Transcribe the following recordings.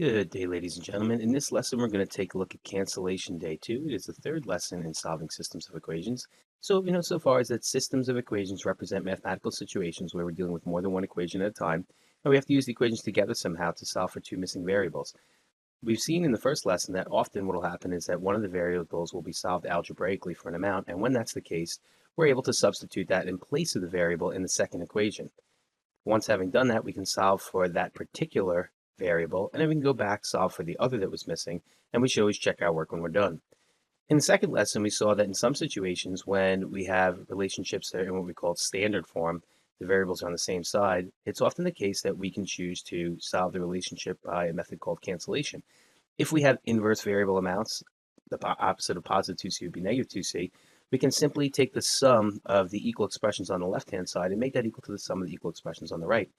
Good day, ladies and gentlemen. In this lesson, we're going to take a look at cancellation day 2. It is the third lesson in solving systems of equations. So what we know so far is that systems of equations represent mathematical situations where we're dealing with more than one equation at a time, and we have to use the equations together somehow to solve for two missing variables. We've seen in the first lesson that often what will happen is that one of the variables will be solved algebraically for an amount, and when that's the case, we're able to substitute that in place of the variable in the second equation. Once having done that, we can solve for that particular variable, and then we can go back, solve for the other that was missing, and we should always check our work when we're done. In the second lesson, we saw that in some situations when we have relationships that are in what we call standard form, the variables are on the same side, it's often the case that we can choose to solve the relationship by a method called cancellation. If we have inverse variable amounts, the opposite of positive 2c would be negative 2c, we can simply take the sum of the equal expressions on the left-hand side and make that equal to the sum of the equal expressions on the right.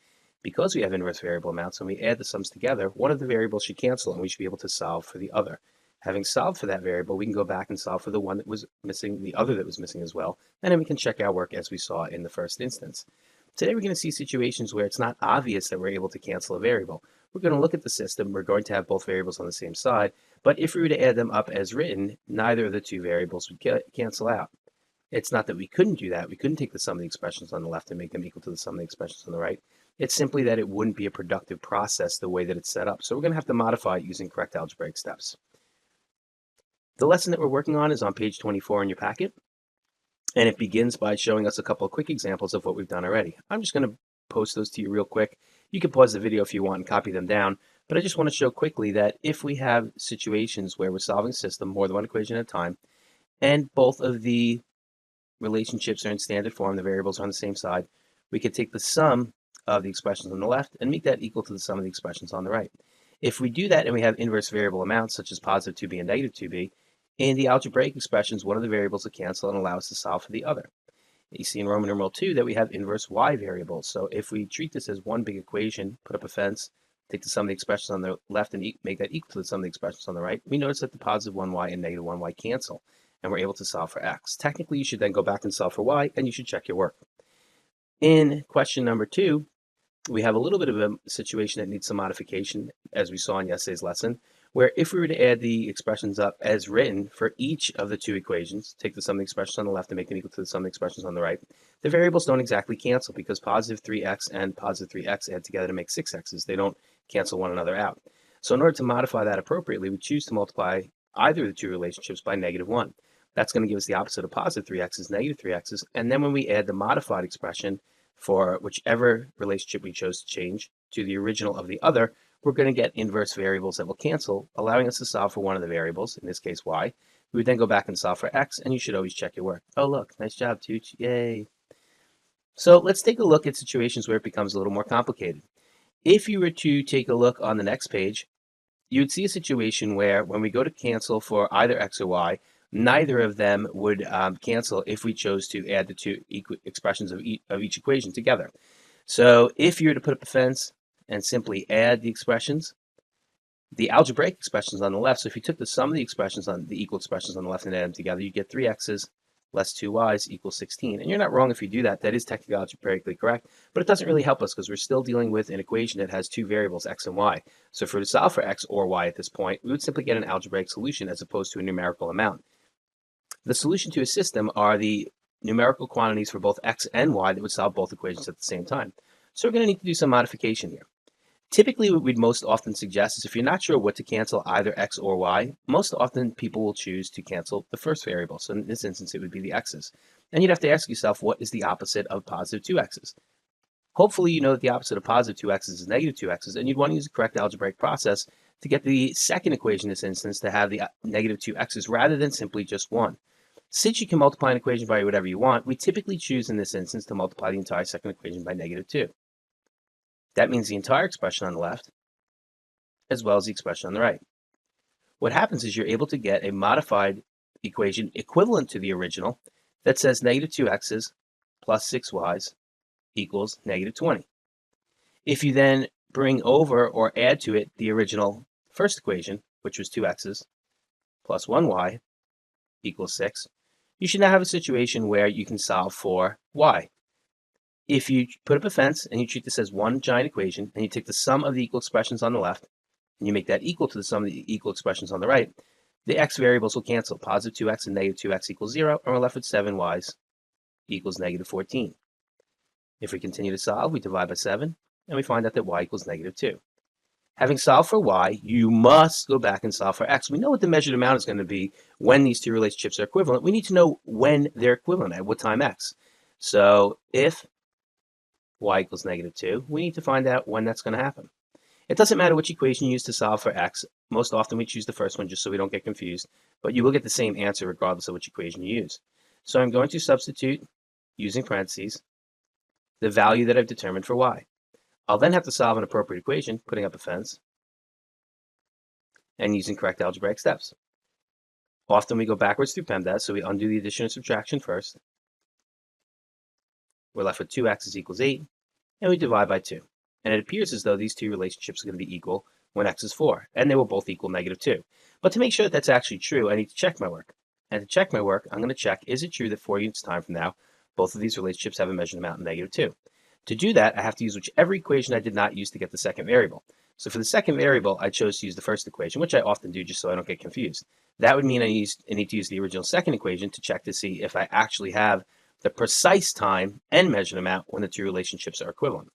Because we have inverse variable amounts, when we add the sums together, one of the variables should cancel and we should be able to solve for the other. Having solved for that variable, we can go back and solve for the one that was missing, the other that was missing as well, and then we can check our work as we saw in the first instance. Today we're going to see situations where it's not obvious that we're able to cancel a variable. We're going to look at the system, we're going to have both variables on the same side, but if we were to add them up as written, neither of the two variables would cancel out. It's not that we couldn't do that. We couldn't take the sum of the expressions on the left and make them equal to the sum of the expressions on the right. It's simply that it wouldn't be a productive process the way that it's set up. So we're going to have to modify it using correct algebraic steps. The lesson that we're working on is on page 24 in your packet, and it begins by showing us a couple of quick examples of what we've done already. I'm just going to post those to you real quick. You can pause the video if you want and copy them down, but I just want to show quickly that if we have situations where we're solving a system more than one equation at a time, and both of the relationships are in standard form, the variables are on the same side, we could take the sum of the expressions on the left and make that equal to the sum of the expressions on the right. If we do that and we have inverse variable amounts, such as positive 2b and negative 2b, in the algebraic expressions, one of the variables will cancel and allow us to solve for the other. You see in Roman numeral 2 that we have inverse y variables. So if we treat this as one big equation, put up a fence, take the sum of the expressions on the left and make that equal to the sum of the expressions on the right, we notice that the positive 1y and negative 1y cancel, and we're able to solve for x. Technically, you should then go back and solve for y, and you should check your work. In question number 2, we have a little bit of a situation that needs some modification, as we saw in yesterday's lesson, where if we were to add the expressions up as written for each of the two equations, take the sum of the expressions on the left and make it equal to the sum of the expressions on the right, the variables don't exactly cancel because positive 3x and positive 3x add together to make 6x's. They don't cancel one another out. So in order to modify that appropriately, we choose to multiply either of the two relationships by negative 1. That's going to give us the opposite of positive 3x's, negative 3x's, and then when we add the modified expression for whichever relationship we chose to change to the original of the other, we're going to get inverse variables that will cancel, allowing us to solve for one of the variables, in this case y. We would then go back and solve for x, and you should always check your work. Oh look, nice job, Tooch, yay. So let's take a look at situations where it becomes a little more complicated. If you were to take a look on the next page, you'd see a situation where when we go to cancel for either x or y, neither of them would cancel if we chose to add the two expressions of each equation together. So if you were to put up a fence and simply add the expressions, the algebraic expressions on the left, so if you took the sum of the expressions on the equal expressions on the left and add them together, you get 3x's less 2y's equals 16. And you're not wrong if you do that. That is technically algebraically correct, but it doesn't really help us because we're still dealing with an equation that has two variables, x and y. So if we were to solve for x or y at this point, we would simply get an algebraic solution as opposed to a numerical amount. The solution to a system are the numerical quantities for both x and y that would solve both equations at the same time. So we're going to need to do some modification here. Typically, what we'd most often suggest is if you're not sure what to cancel, either x or y, most often people will choose to cancel the first variable. So in this instance, it would be the x's. And you'd have to ask yourself, what is the opposite of positive 2x's? Hopefully, you know that the opposite of positive 2x's is negative 2x's, and you'd want to use the correct algebraic process to get the second equation in this instance to have the negative 2x's rather than simply just 1. Since you can multiply an equation by whatever you want, we typically choose in this instance to multiply the entire second equation by negative 2. That means the entire expression on the left as well as the expression on the right. What happens is you're able to get a modified equation equivalent to the original that says negative 2x's plus 6y's equals negative 20. If you then bring over or add to it the original first equation, which was 2x's plus 1y equals 6, you should now have a situation where you can solve for y. If you put up a fence and you treat this as one giant equation and you take the sum of the equal expressions on the left and you make that equal to the sum of the equal expressions on the right, the x variables will cancel. Positive 2x and negative 2x equals 0, and we're left with 7y equals negative 14. If we continue to solve, we divide by 7, and we find out that y equals negative 2. Having solved for y, you must go back and solve for x. We know what the measured amount is going to be when these two relationships are equivalent. We need to know when they're equivalent, at what time x. So if y equals negative 2, we need to find out when that's going to happen. It doesn't matter which equation you use to solve for x. Most often we choose the first one just so we don't get confused, but you will get the same answer regardless of which equation you use. So I'm going to substitute, using parentheses, the value that I've determined for y. I'll then have to solve an appropriate equation, putting up a fence, and using correct algebraic steps. Often we go backwards through PEMDAS, so we undo the addition and subtraction first. We're left with 2x is equals 8, and we divide by 2. And it appears as though these two relationships are going to be equal when x is 4, and they will both equal negative 2. But to make sure that that's actually true, I need to check my work. And to check my work, I'm going to check, is it true that 4 units time from now, both of these relationships have a measured amount of negative 2? To do that, I have to use whichever equation I did not use to get the second variable. So for the second variable, I chose to use the first equation, which I often do just so I don't get confused. That would mean I need to use the original second equation to check to see if I actually have the precise time and measured amount when the two relationships are equivalent.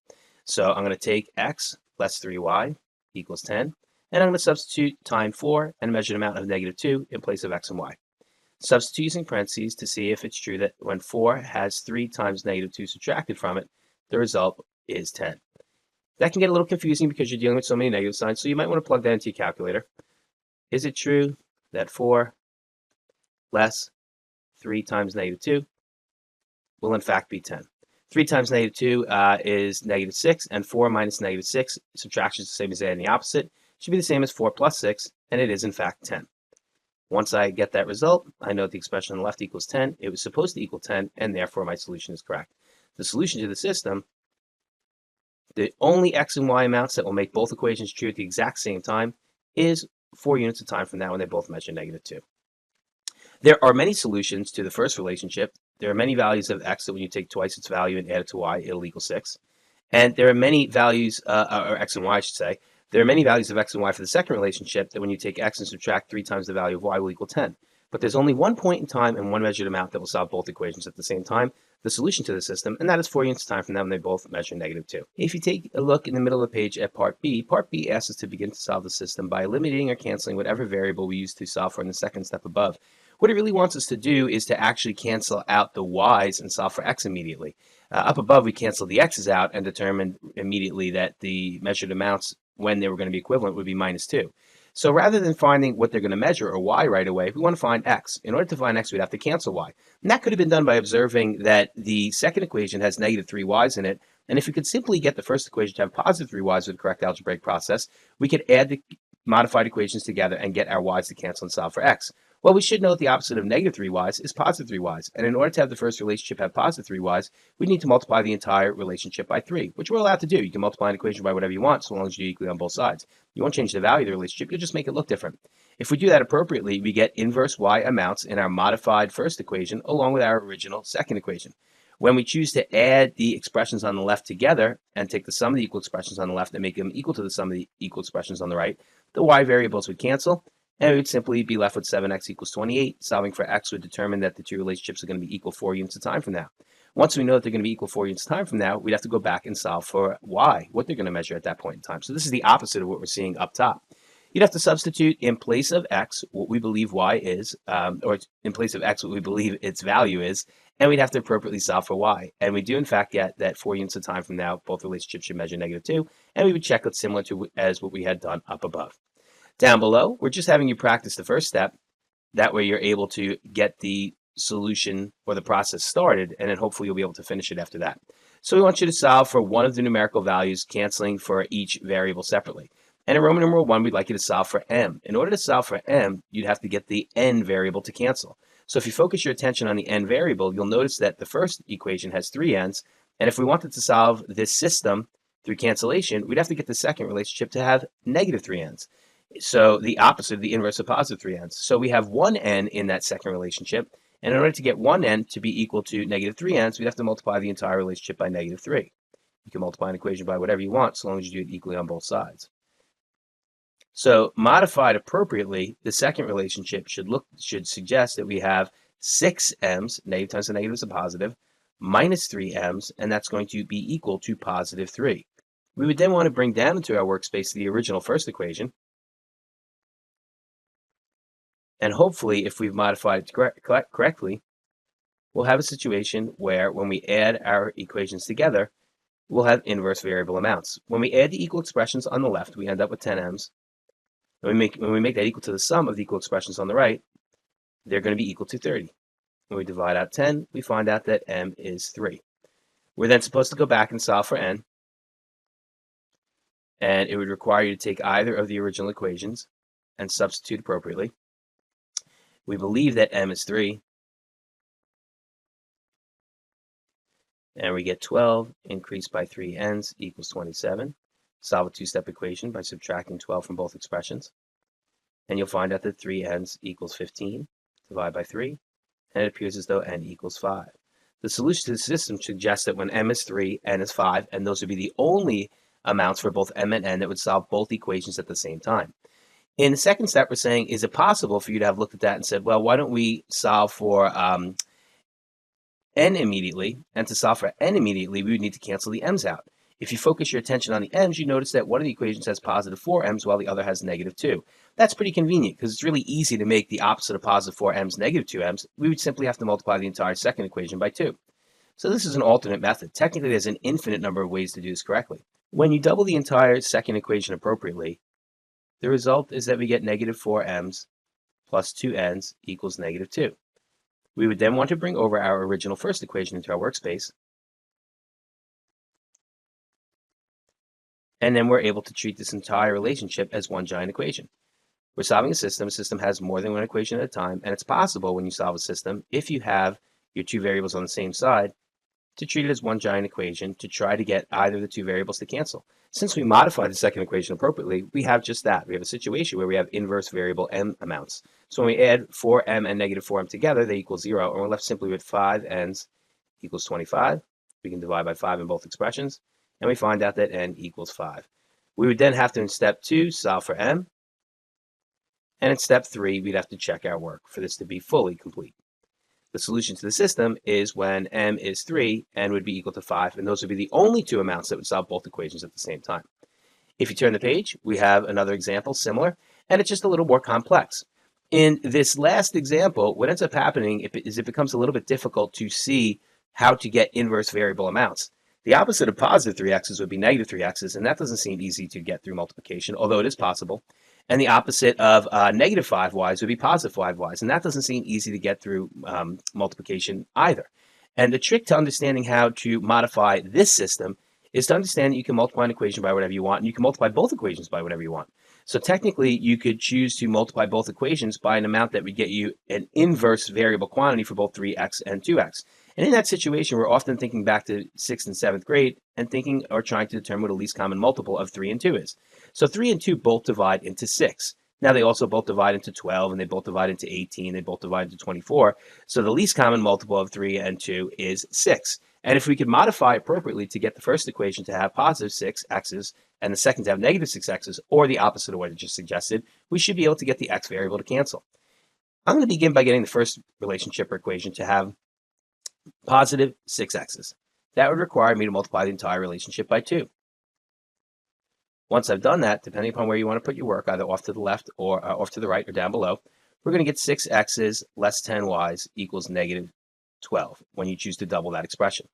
So I'm going to take x less 3y equals 10, and I'm going to substitute time 4 and a measured amount of negative 2 in place of x and y. Substitute using parentheses to see if it's true that when 4 has 3 times negative 2 subtracted from it, the result is 10. That can get a little confusing because you're dealing with so many negative signs, so you might want to plug that into your calculator. Is it true that 4 less 3 times negative 2 will in fact be 10? 3 times negative 2 is negative 6, and 4 minus negative 6, subtraction is the same as adding the opposite, should be the same as 4 plus 6, and it is in fact 10. Once I get that result, I know the expression on the left equals 10. It was supposed to equal 10, and therefore my solution is correct. The solution to the system, the only x and y amounts that will make both equations true at the exact same time is 4 units of time from now when they both measure negative 2. There are many solutions to the first relationship. There are many values of x that when you take twice its value and add it to y, it'll equal 6. And there are many values, or x and y I should say, there are many values of x and y for the second relationship that when you take x and subtract 3 times the value of y will equal 10. But there's only one point in time and one measured amount that will solve both equations at the same time, the solution to the system, and that is 4 units of time from now when they both measure negative 2. If you take a look in the middle of the page at Part B asks us to begin to solve the system by eliminating or canceling whatever variable we used to solve for in the second step above. What it really wants us to do is to actually cancel out the y's and solve for x immediately. Up above, we canceled the x's out and determined immediately that the measured amounts when they were going to be equivalent would be minus 2. So rather than finding what they're going to measure, or y, right away, we want to find x. In order to find x, we'd have to cancel y. And that could have been done by observing that the second equation has negative 3y's in it. And if we could simply get the first equation to have positive 3y's with the correct algebraic process, we could add the modified equations together and get our y's to cancel and solve for x. Well, we should know that the opposite of negative 3y's is positive 3y's. And in order to have the first relationship have positive 3y's, we need to multiply the entire relationship by 3, which we're allowed to do. You can multiply an equation by whatever you want, so long as you do equally on both sides. You won't change the value of the relationship, you'll just make it look different. If we do that appropriately, we get inverse y amounts in our modified first equation along with our original second equation. When we choose to add the expressions on the left together and take the sum of the equal expressions on the left and make them equal to the sum of the equal expressions on the right, the y variables would cancel, and we would simply be left with 7x equals 28. Solving for x would determine that the two relationships are going to be equal 4 units of time from now. Once we know that they're going to be equal 4 units of time from now, we'd have to go back and solve for y, what they're going to measure at that point in time. So this is the opposite of what we're seeing up top. You'd have to substitute in place of x what we believe y is, or in place of x what we believe its value is, and we'd have to appropriately solve for y. And we do in fact get that 4 units of time from now, both relationships should measure negative 2, and we would check it similar to as what we had done up above. Down below, we're just having you practice the first step. That way you're able to get the solution or the process started, and then hopefully you'll be able to finish it after that. So we want you to solve for one of the numerical values, canceling for each variable separately. And in Roman numeral 1, we'd like you to solve for m. In order to solve for m, you'd have to get the n variable to cancel. So if you focus your attention on the n variable, you'll notice that the first equation has 3 n's, and if we wanted to solve this system through cancellation, we'd have to get the second relationship to have negative 3 n's. So the opposite, the inverse of positive 3 n's. So we have 1 n in that second relationship, and in order to get 1 n to be equal to negative 3 n's, we'd have to multiply the entire relationship by negative 3. You can multiply an equation by whatever you want, so long as you do it equally on both sides. So modified appropriately, the second relationship should suggest that we have 6m's, negative times the negative is a positive, minus 3m's, and that's going to be equal to positive 3. We would then want to bring down into our workspace the original first equation. And hopefully, if we've modified it correctly, we'll have a situation where when we add our equations together, we'll have inverse variable amounts. When we add the equal expressions on the left, we end up with 10m's. When we make that equal to the sum of the equal expressions on the right, they're going to be equal to 30. When we divide out 10, we find out that m is 3. We're then supposed to go back and solve for n, and it would require you to take either of the original equations and substitute appropriately. We believe that m is 3, and we get 12 increased by 3 n's equals 27. Solve a two-step equation by subtracting 12 from both expressions, and you'll find out that 3 n's equals 15. Divide by 3, and it appears as though n equals 5. The solution to the system suggests that when m is 3, n is 5, and those would be the only amounts for both m and n that would solve both equations at the same time. In the second step, we're saying, is it possible for you to have looked at that and said, well, why don't we solve for n immediately, and to solve for n immediately, we would need to cancel the m's out. If you focus your attention on the m's, you notice that one of the equations has positive 4m's while the other has negative 2. That's pretty convenient because it's really easy to make the opposite of positive 4m's negative 2m's. We would simply have to multiply the entire second equation by 2. So this is an alternate method. Technically, there's an infinite number of ways to do this correctly. When you double the entire second equation appropriately, the result is that we get negative 4m's plus 2n's equals negative 2. We would then want to bring over our original first equation into our workspace, and then we're able to treat this entire relationship as one giant equation. We're solving a system has more than one equation at a time, and it's possible when you solve a system, if you have your two variables on the same side, to treat it as one giant equation to try to get either of the two variables to cancel. Since we modified the second equation appropriately, we have just that. We have a situation where we have inverse variable m amounts. So when we add 4m and negative 4m together, they equal 0, and we're left simply with 5n's equals 25. We can divide by 5 in both expressions, and we find out that n equals 5. We would then have to, in step 2, solve for m, and in step 3, we'd have to check our work for this to be fully complete. The solution to the system is when m is 3, n would be equal to 5, and those would be the only two amounts that would solve both equations at the same time. If you turn the page, we have another example similar, and it's just a little more complex. In this last example, what ends up happening is it becomes a little bit difficult to see how to get inverse variable amounts. The opposite of positive 3x's would be negative 3x's, and that doesn't seem easy to get through multiplication, although it is possible. And the opposite of negative 5y's would be positive 5y's, and that doesn't seem easy to get through multiplication either. And the trick to understanding how to modify this system is to understand that you can multiply an equation by whatever you want, and you can multiply both equations by whatever you want. So technically, you could choose to multiply both equations by an amount that would get you an inverse variable quantity for both 3x and 2x. And in that situation, we're often thinking back to 6th and 7th grade and thinking or trying to determine what a least common multiple of 3 and 2 is. So 3 and 2 both divide into 6. Now they also both divide into 12, and they both divide into 18, they both divide into 24. So the least common multiple of 3 and 2 is 6. And if we could modify appropriately to get the first equation to have positive 6x's and the second to have negative 6x's, or the opposite of what I just suggested, we should be able to get the x variable to cancel. I'm going to begin by getting the first relationship or equation to have positive 6x's. That would require me to multiply the entire relationship by 2. Once I've done that, depending upon where you want to put your work, either off to the left or off to the right or down below, we're going to get 6x's less 10y's equals negative 12 when you choose to double that expression.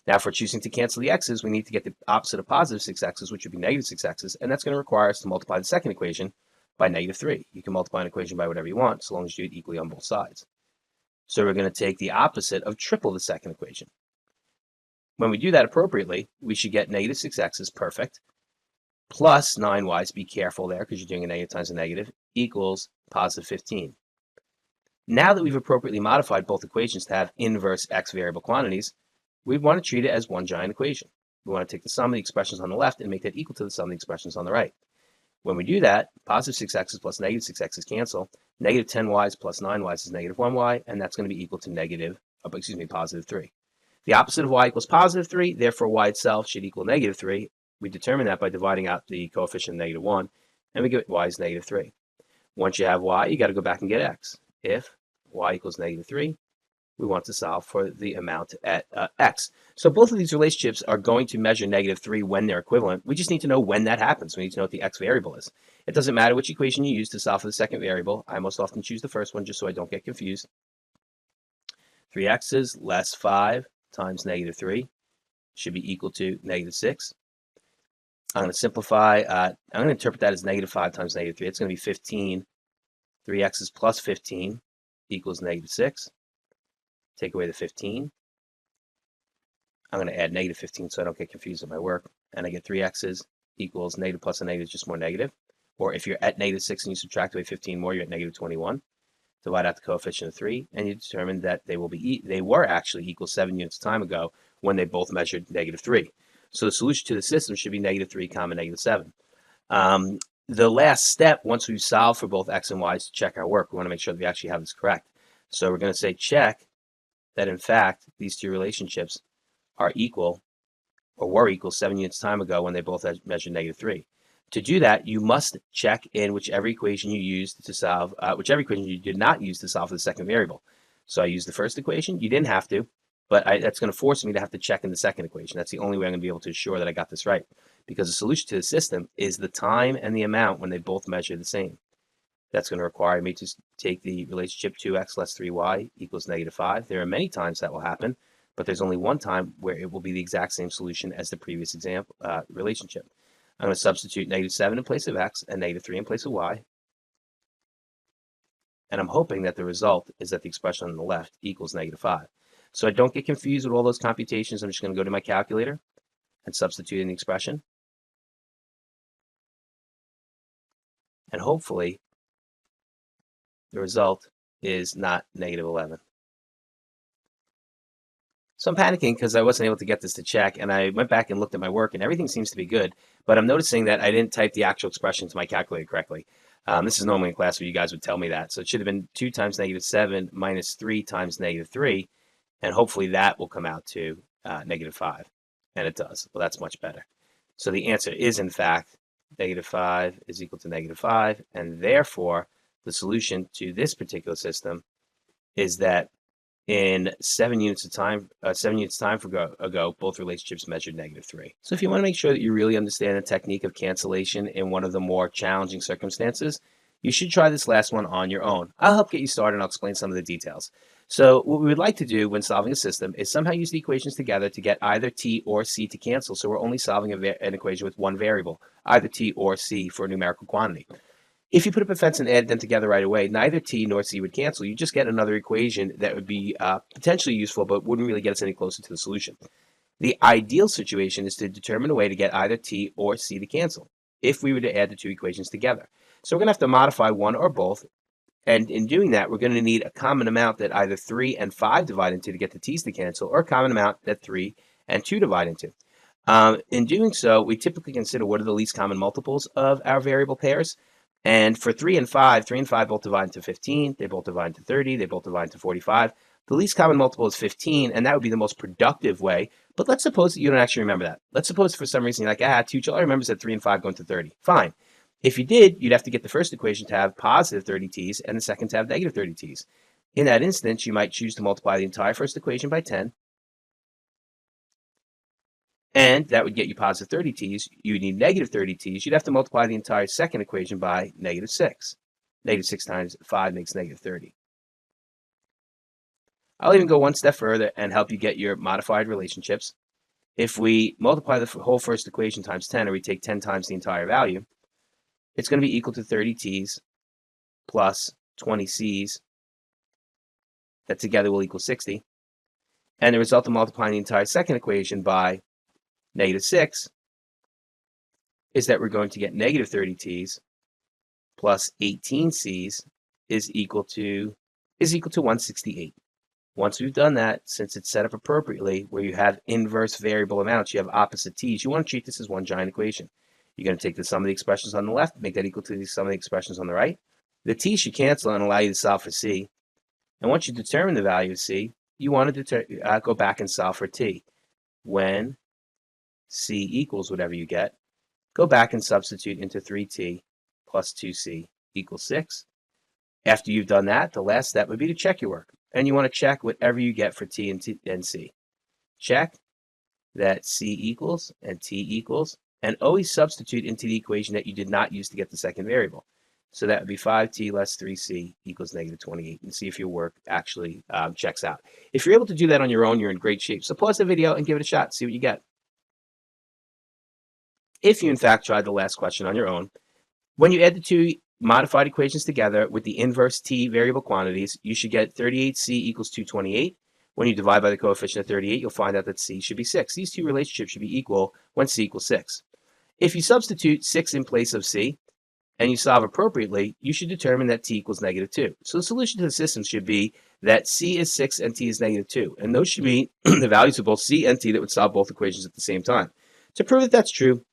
Now, if we're choosing to cancel the x's, we need to get the opposite of positive 6x's, which would be negative 6x's, and that's going to require us to multiply the second equation by negative 3. You can multiply an equation by whatever you want, so long as you do it equally on both sides. So we're going to take the opposite of triple the second equation. When we do that appropriately, we should get negative 6x's, perfect, plus 9y's, be careful there because you're doing a negative times a negative, equals positive 15. Now that we've appropriately modified both equations to have inverse x variable quantities, we want to treat it as one giant equation. We want to take the sum of the expressions on the left and make that equal to the sum of the expressions on the right. When we do that, positive 6x's plus negative 6x's cancel. Negative 10y's plus 9y's is negative 1y, and that's going to be equal to positive 3. The opposite of y equals positive 3, therefore y itself should equal negative 3. We determine that by dividing out the coefficient of negative 1, and we get y is negative 3. Once you have y, you got to go back and get x. If y equals negative 3, we want to solve for the amount at x. So both of these relationships are going to measure negative 3 when they're equivalent. We just need to know when that happens. We need to know what the x variable is. It doesn't matter which equation you use to solve for the second variable. I most often choose the first one just so I don't get confused. 3x less 5 times negative 3 should be equal to negative 6. I'm going to simplify. I'm going to interpret that as negative 5 times negative 3. It's going to be 15. 3x plus 15 equals negative 6. Take away the 15. I'm going to add negative 15 so I don't get confused with my work. And I get 3x equals negative plus a negative is just more negative. Or if you're at negative 6 and you subtract away 15 more, you're at negative 21. Divide out the coefficient of 3, and you determine that they were actually equal 7 units of time ago when they both measured negative 3. So the solution to the system should be negative 3 comma negative 7. The last step, once we've solved for both x and y, is to check our work. We want to make sure that we actually have this correct. So we're going to say check that, in fact, these two relationships are equal or were equal 7 units time ago when they both measured negative 3. To do that, you must check in whichever equation you used to solve, whichever equation you did not use to solve for the second variable. So I used the first equation. You didn't have to, but that's going to force me to have to check in the second equation. That's the only way I'm going to be able to assure that I got this right, because the solution to the system is the time and the amount when they both measure the same. That's going to require me to take the relationship 2x less 3y equals negative 5. There are many times that will happen, but there's only one time where it will be the exact same solution as the previous example relationship. I'm going to substitute negative 7 in place of x and negative 3 in place of y. And I'm hoping that the result is that the expression on the left equals negative 5. So I don't get confused with all those computations. I'm just going to go to my calculator and substitute in the expression. And hopefully the result is not negative 11. So I'm panicking because I wasn't able to get this to check, and I went back and looked at my work, and everything seems to be good, but I'm noticing that I didn't type the actual expression to my calculator correctly. This is normally in class where you guys would tell me that, so it should have been 2 times negative 7 minus 3 times negative 3, and hopefully that will come out to negative 5, and it does. Well, that's much better. So the answer is, in fact, negative 5 is equal to negative 5, and therefore the solution to this particular system is that in 7 units time ago, both relationships measured negative 3. So if you want to make sure that you really understand the technique of cancellation in one of the more challenging circumstances, you should try this last one on your own. I'll help get you started and I'll explain some of the details. So what we would like to do when solving a system is somehow use the equations together to get either t or c to cancel. So we're only solving an equation with one variable, either t or c for a numerical quantity. If you put up a fence and added them together right away, neither t nor c would cancel. You just get another equation that would be potentially useful, but wouldn't really get us any closer to the solution. The ideal situation is to determine a way to get either t or c to cancel if we were to add the two equations together. So we're going to have to modify one or both, and in doing that, we're going to need a common amount that either 3 and 5 divide into to get the t's to cancel, or a common amount that 3 and 2 divide into. In doing so, we typically consider what are the least common multiples of our variable pairs. And for 3 and 5 both divide into 15, they both divide into 30, they both divide into 45. The least common multiple is 15, and that would be the most productive way. But let's suppose that you don't actually remember that. Let's suppose for some reason you're like, teacher, all I remember is that 3 and 5 go into 30. Fine. If you did, you'd have to get the first equation to have positive 30 t's and the second to have negative 30 t's. In that instance, you might choose to multiply the entire first equation by 10, and that would get you positive 30 t's. You would need negative 30 t's. You'd have to multiply the entire second equation by negative 6. Negative 6 times 5 makes negative 30. I'll even go one step further and help you get your modified relationships. If we multiply the whole first equation times 10, or we take 10 times the entire value, it's going to be equal to 30 t's plus 20 c's. That together will equal 60. And the result of multiplying the entire second equation by negative 6 is that we're going to get negative 30 t's plus 18 c's is equal to 168. Once we've done that, since it's set up appropriately, where you have inverse variable amounts, you have opposite t's, you want to treat this as one giant equation. You're going to take the sum of the expressions on the left, make that equal to the sum of the expressions on the right. The t should cancel and allow you to solve for c. And once you determine the value of c, you want to go back and solve for t. When c equals whatever you get, go back and substitute into 3t plus 2c equals 6. After you've done that, the last step would be to check your work. And you want to check whatever you get for t and c. Check that c equals and t equals, and always substitute into the equation that you did not use to get the second variable. So that would be 5t less 3c equals negative 28, and see if your work actually checks out. If you're able to do that on your own, you're in great shape. So pause the video and give it a shot, see what you get. If you in fact tried the last question on your own, when you add the two modified equations together with the inverse t variable quantities, you should get 38c equals 228. When you divide by the coefficient of 38, you'll find out that c should be 6. These two relationships should be equal when c equals 6. If you substitute 6 in place of c and you solve appropriately, you should determine that t equals negative 2. So the solution to the system should be that c is 6 and t is negative 2. And those should be the values of both c and t that would solve both equations at the same time. To prove that that's true,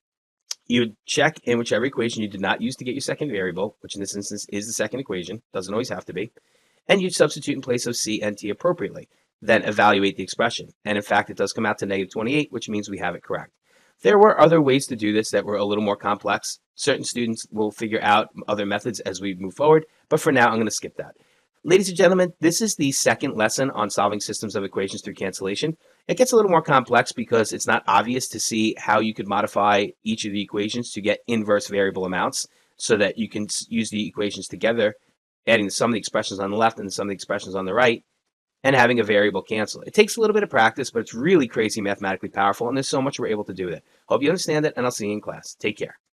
you would check in whichever equation you did not use to get your second variable, which in this instance is the second equation, doesn't always have to be, and you'd substitute in place of c and t appropriately. Then evaluate the expression. And in fact, it does come out to negative 28, which means we have it correct. There were other ways to do this that were a little more complex. Certain students will figure out other methods as we move forward, but for now, I'm going to skip that. Ladies and gentlemen, this is the second lesson on solving systems of equations through cancellation. It gets a little more complex because it's not obvious to see how you could modify each of the equations to get inverse variable amounts so that you can use the equations together, adding the sum of the expressions on the left and the sum of the expressions on the right, and having a variable cancel. It takes a little bit of practice, but it's really crazy mathematically powerful, and there's so much we're able to do with it. Hope you understand it, and I'll see you in class. Take care.